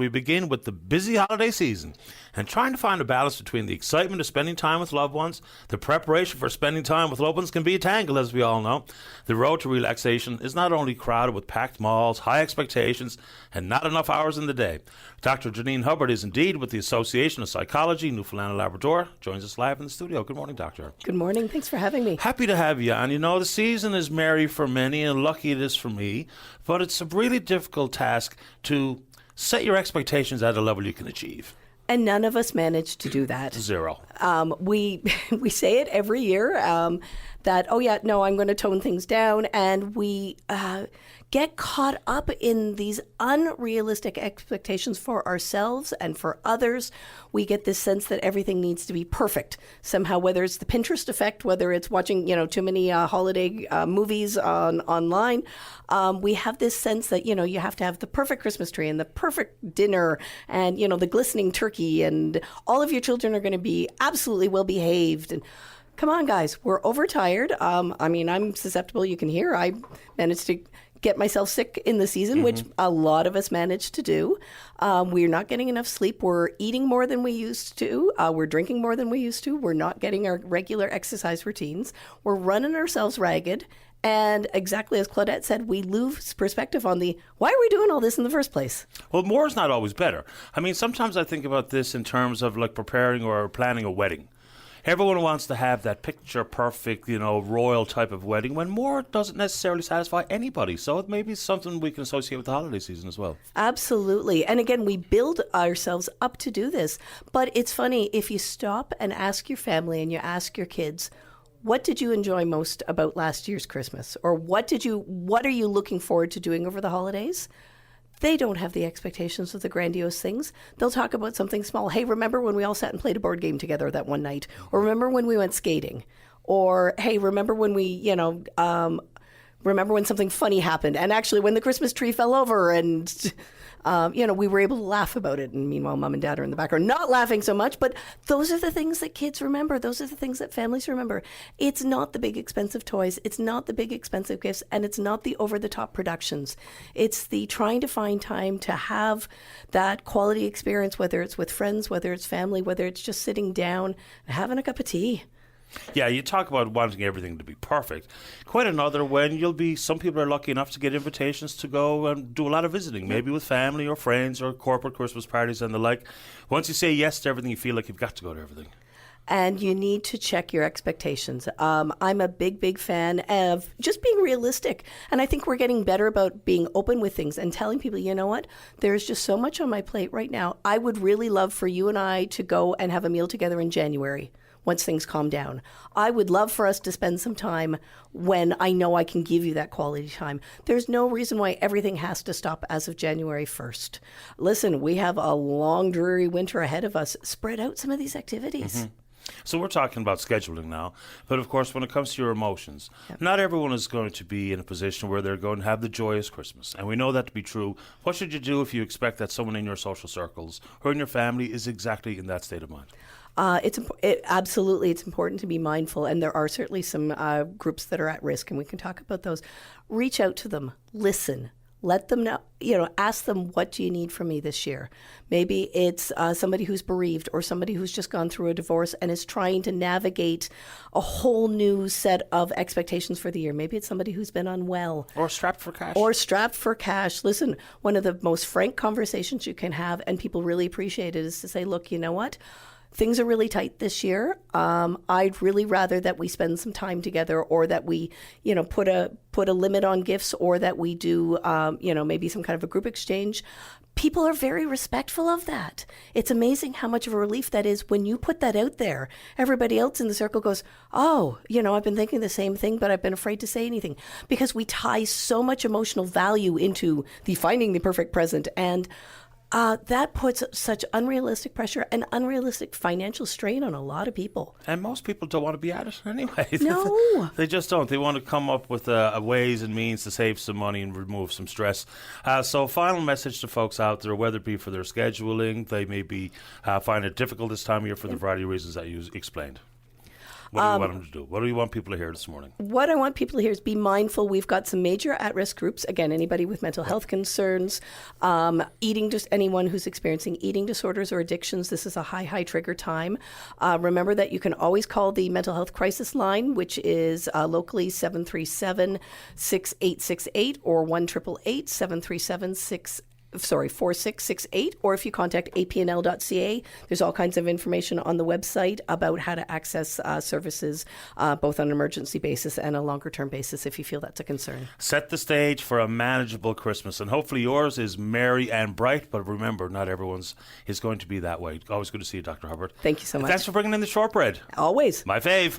we begin with the busy holiday season and trying to find a balance between the excitement of spending time with loved ones. The preparation for spending time with loved ones can be a tangle, as we all know. The road to relaxation is not only crowded with packed malls, high expectations, and not enough hours in the day. Dr. Janine Hubbard is indeed with the Association of Psychology, Newfoundland and Labrador, joins us live in the studio. Good morning, Doctor. Good morning. Thanks for having me. Happy to have you. And you know, the season is merry for many and lucky it is for me, but it's a really difficult task to set your expectations at a level you can achieve. And none of us managed to do that. Zero. We say it every year that, I'm going to tone things down. And we get caught up in these unrealistic expectations for ourselves and for others. We get this sense that everything needs to be perfect somehow, whether it's the Pinterest effect, whether it's watching, too many holiday movies online. We have this sense that, you have to have the perfect Christmas tree and the perfect dinner and, the glistening turkey, and all of your children are going to be absolutely well behaved. And come on, guys, we're overtired. I'm susceptible. You can hear I managed to get myself sick in the season, which a lot of us managed to do. We're not getting enough sleep. We're eating more than we used to. We're drinking more than we used to. We're not getting our regular exercise routines. We're running ourselves ragged. And exactly as Claudette said, we lose perspective on why are we doing all this in the first place? Well, more is not always better. I mean, sometimes I think about this in terms of like preparing or planning a wedding. Everyone wants to have that picture perfect, royal type of wedding, when more doesn't necessarily satisfy anybody. So it may be something we can associate with the holiday season as well. Absolutely. And again, we build ourselves up to do this. But it's funny, if you stop and ask your family and you ask your kids, what did you enjoy most about last year's Christmas? Or what are you looking forward to doing over the holidays? They don't have the expectations of the grandiose things. They'll talk about something small. Hey, remember when we all sat and played a board game together that one night? Or remember when we went skating? Or, hey, remember when we, remember when something funny happened? And actually when the Christmas tree fell over and, we were able to laugh about it. And meanwhile, mom and dad are in the background not laughing so much. But those are the things that kids remember. Those are the things that families remember. It's not the big expensive toys. It's not the big expensive gifts. And it's not the over-the-top productions. It's the trying to find time to have that quality experience, whether it's with friends, whether it's family, whether it's just sitting down and having a cup of tea. Yeah, you talk about wanting everything to be perfect. Quite another when some people are lucky enough to get invitations to go and do a lot of visiting, maybe with family or friends or corporate Christmas parties and the like. Once you say yes to everything, you feel like you've got to go to everything. And you need to check your expectations. I'm a big fan of just being realistic. And I think we're getting better about being open with things and telling people, you know what, there's just so much on my plate right now. I would really love for you and I to go and have a meal together in January, once things calm down. I would love for us to spend some time when I know I can give you that quality time. There's no reason why everything has to stop as of January 1st. Listen, we have a long, dreary winter ahead of us. Spread out some of these activities. So we're talking about scheduling now, but of course when it comes to your emotions, not everyone is going to be in a position where they're going to have the joyous Christmas, and we know that to be true. What should you do if you expect that someone in your social circles or in your family is exactly in that state of mind? Absolutely, it's important to be mindful, and there are certainly some groups that are at risk, and we can talk about those. Reach out to them, listen, let them know, ask them, what do you need from me this year? Maybe it's somebody who's bereaved or somebody who's just gone through a divorce and is trying to navigate a whole new set of expectations for the year. Maybe it's somebody who's been unwell. Or strapped for cash. Listen, one of the most frank conversations you can have, and people really appreciate it, is to say, look, you know what? Things are really tight this year. I'd really rather that we spend some time together, or that we, put a limit on gifts, or that we do, maybe some kind of a group exchange. People are very respectful of that. It's amazing how much of a relief that is when you put that out there. Everybody else in the circle goes, oh, I've been thinking the same thing, but I've been afraid to say anything, because we tie so much emotional value into the finding the perfect present. And that puts such unrealistic pressure and unrealistic financial strain on a lot of people. And most people don't want to be at it anyway. No. They just don't. They want to come up with ways and means to save some money and remove some stress. So final message to folks out there, whether it be for their scheduling, they may be find it difficult this time of year for the variety of reasons that you explained. What do you want them to do? What do you want people to hear this morning? What I want people to hear is be mindful. We've got some major at-risk groups. Again, anybody with mental health concerns, anyone who's experiencing eating disorders or addictions. This is a high trigger time. Remember that you can always call the mental health crisis line, which is locally 737-6868 or 1-888-737-4668, or if you contact apnl.ca, there's all kinds of information on the website about how to access services both on an emergency basis and a longer term basis if you feel that's a concern. Set the stage for a manageable Christmas, and hopefully yours is merry and bright, but remember, not everyone's is going to be that way. Always good to see you, Dr. Hubbard. Thank you so much. Thanks for bringing in the shortbread. Always. My fave.